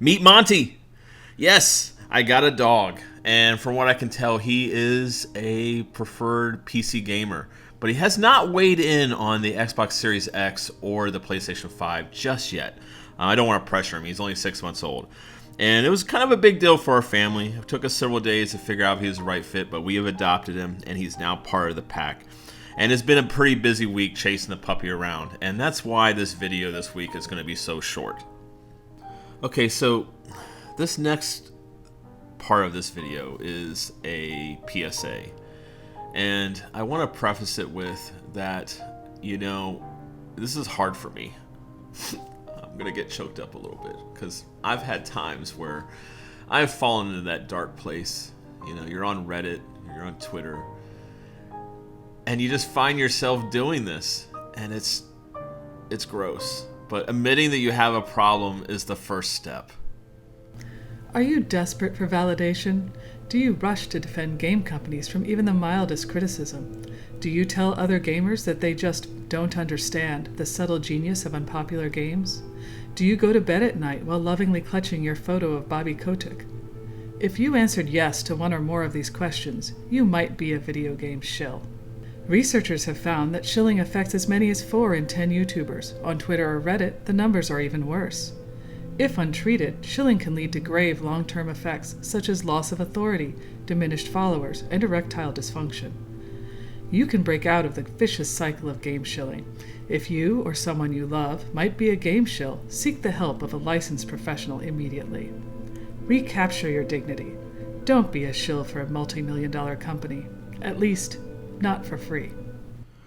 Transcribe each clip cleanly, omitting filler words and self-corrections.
Meet Monty. Yes, I got a dog, and from what I can tell, he is a preferred PC gamer. But he has not weighed in on the Xbox Series X or the PlayStation 5 just yet. I don't want to pressure him. He's only 6 months old. And it was kind of a big deal for our family. It took us several days to figure out if he was the right fit, but we have adopted him, and he's now part of the pack. And it's been a pretty busy week chasing the puppy around, and that's why this video this week is going to be so short. Okay, so this next part of this video is a PSA. And I want to preface it with that, this is hard for me. I'm going to get choked up a little bit because I've had times where I've fallen into that dark place. You're on Reddit, you're on Twitter, and you just find yourself doing this, and it's gross. But admitting that you have a problem is the first step. Are you desperate for validation? Do you rush to defend game companies from even the mildest criticism? Do you tell other gamers that they just don't understand the subtle genius of unpopular games? Do you go to bed at night while lovingly clutching your photo of Bobby Kotick? If you answered yes to one or more of these questions, you might be a video game shill. Researchers have found that shilling affects as many as 4 in 10 YouTubers. On Twitter or Reddit, the numbers are even worse. If untreated, shilling can lead to grave long-term effects such as loss of authority, diminished followers, and erectile dysfunction. You can break out of the vicious cycle of game shilling. If you or someone you love might be a game shill, seek the help of a licensed professional immediately. Recapture your dignity. Don't be a shill for a multi-million-dollar company. At least, not for free.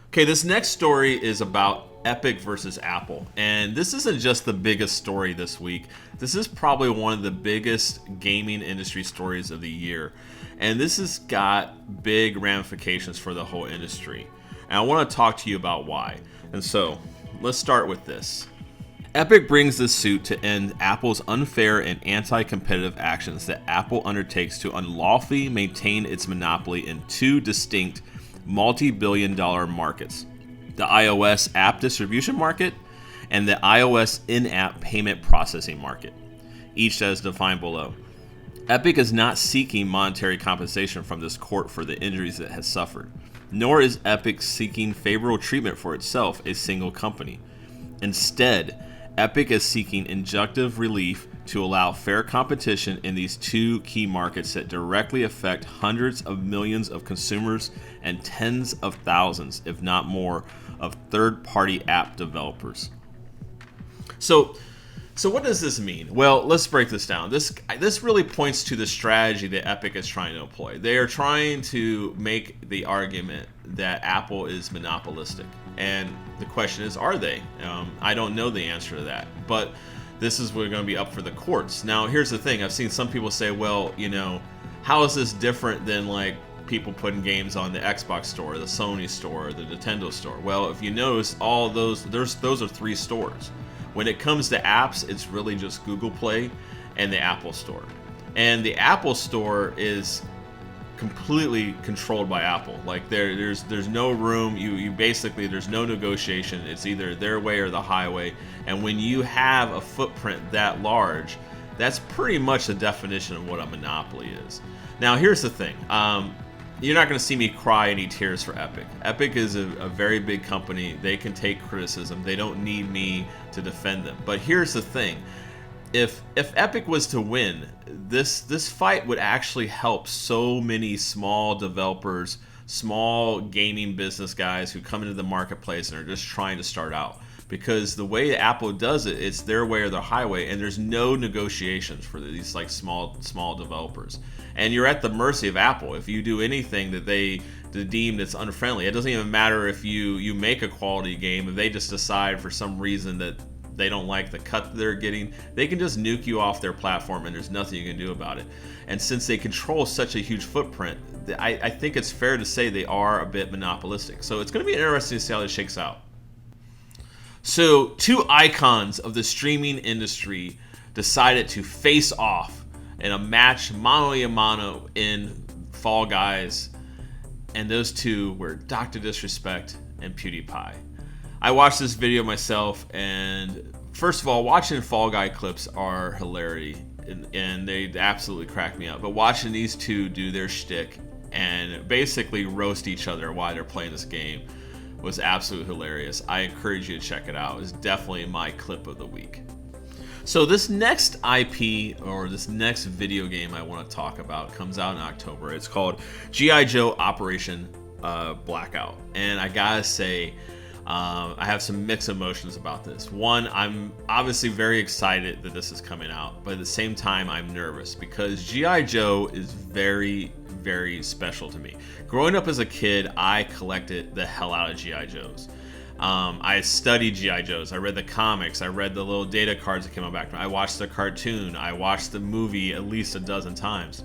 Okay, this next story is about Epic versus Apple. And this isn't just the biggest story this week. This is probably one of the biggest gaming industry stories of the year. And this has got big ramifications for the whole industry. And I want to talk to you about why. And so, let's start with this. Epic brings this suit to end Apple's unfair and anti-competitive actions that Apple undertakes to unlawfully maintain its monopoly in 2 distinct multi-billion-dollar markets: the iOS app distribution market and the iOS in-app payment processing market, each as defined below. Epic is not seeking monetary compensation from this court for the injuries it has suffered, nor is Epic seeking favorable treatment for itself, a single company. Instead, Epic is seeking injunctive relief to allow fair competition in these 2 key markets that directly affect hundreds of millions of consumers and tens of thousands, if not more, of third-party app developers. So what does this mean? Well, let's break this down. This really points to the strategy that Epic is trying to employ. They are trying to make the argument that Apple is monopolistic. And the question is, are they? I don't know the answer to that. But this is going to be up for the courts. Now, here's the thing. I've seen some people say, well, how is this different than like people putting games on the Xbox store, the Sony store, the Nintendo store? Well, if you notice, all those are 3 stores. When it comes to apps, it's really just Google Play and the Apple Store. And the Apple Store is completely controlled by Apple. Like there's no room. You basically, there's no negotiation. It's either their way or the highway. And when you have a footprint that large, that's pretty much the definition of what a monopoly is. Now, here's the thing. You're not going to see me cry any tears for Epic. Epic is a very big company. They can take criticism. They don't need me to defend them. But here's the thing. If Epic was to win, this fight would actually help so many small developers, small gaming business guys who come into the marketplace and are just trying to start out. Because the way Apple does it, it's their way or the highway, and there's no negotiations for these like small developers. And you're at the mercy of Apple. If you do anything that they deem that's unfriendly, it doesn't even matter if you make a quality game. If they just decide for some reason that they don't like the cut that they're getting, they can just nuke you off their platform and there's nothing you can do about it. And since they control such a huge footprint, I think it's fair to say they are a bit monopolistic. So it's going to be interesting to see how this shakes out. So 2 icons of the streaming industry decided to face off in a match mano a mano in Fall Guys, and those 2 were Dr. Disrespect and PewDiePie. I watched this video myself, and first of all, watching Fall Guy clips are hilarious, and they absolutely crack me up. But watching these two do their shtick and basically roast each other while they're playing this game was absolutely hilarious. I encourage you to check it out. It's definitely my clip of the week. So this next IP, or this next video game I want to talk about, comes out in October. It's called G.I. Joe Operation Blackout. And I gotta say, I have some mixed emotions about this. One, I'm obviously very excited that this is coming out, but at the same time, I'm nervous because G.I. Joe is very, very special to me. Growing up as a kid, I collected the hell out of G.I. Joes. I studied G.I. Joes. I read the comics. I read the little data cards that came out back to me. I watched the cartoon. I watched the movie at least a dozen times.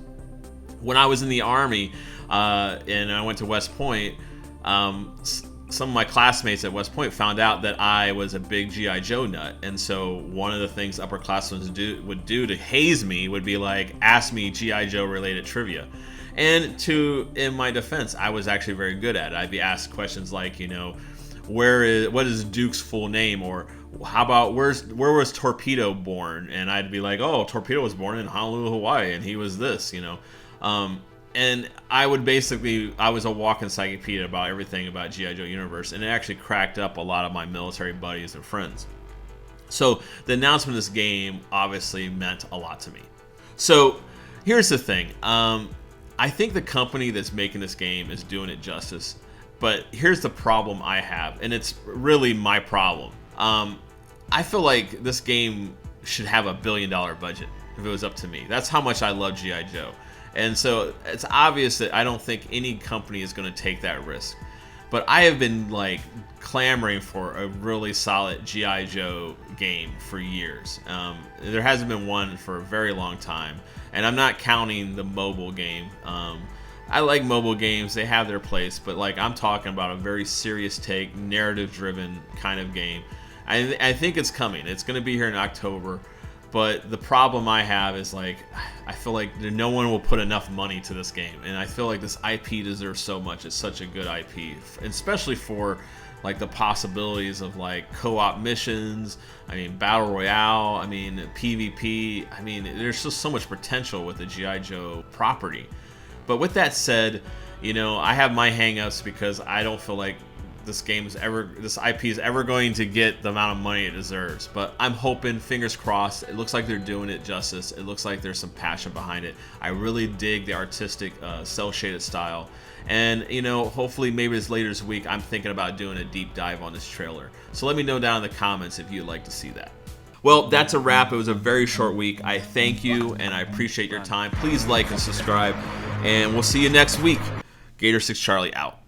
When I was in the Army and I went to West Point, some of my classmates at West Point found out that I was a big G.I. Joe nut. And so one of the things upperclassmen would do to haze me would be like, ask me G.I. Joe related trivia. And in my defense, I was actually very good at it. I'd be asked questions like, what is Duke's full name? Or how about where was Torpedo born? And I'd be like, oh, Torpedo was born in Honolulu, Hawaii, and he was this, and I was a walk encyclopedia about everything about G.I. Joe universe, and it actually cracked up a lot of my military buddies and friends. So the announcement of this game obviously meant a lot to me. So here's the thing. I think the company that's making this game is doing it justice. But here's the problem I have, and it's really my problem. I feel like this game should have $1 billion budget if it was up to me. That's how much I love G.I. Joe. And so it's obvious that I don't think any company is going to take that risk. But I have been clamoring for a really solid G.I. Joe game for years. There hasn't been one for a very long time. And I'm not counting the mobile game. I like mobile games, they have their place, but I'm talking about a very serious take, narrative-driven kind of game. I think it's coming. It's going to be here in October, but the problem I have is I feel like no one will put enough money to this game, and I feel like this IP deserves so much. It's such a good IP, especially for the possibilities of co-op missions, battle royale, PvP. There's just so much potential with the G.I. Joe property. But with that said, I have my hangups because I don't feel like this IP is ever going to get the amount of money it deserves. But I'm hoping, fingers crossed, it looks like they're doing it justice. It looks like there's some passion behind it. I really dig the artistic, cel-shaded style. And, hopefully maybe as later this week, I'm thinking about doing a deep dive on this trailer. So let me know down in the comments if you'd like to see that. Well, that's a wrap. It was a very short week. I thank you, and I appreciate your time. Please like and subscribe, and we'll see you next week. Gator 6 Charlie out.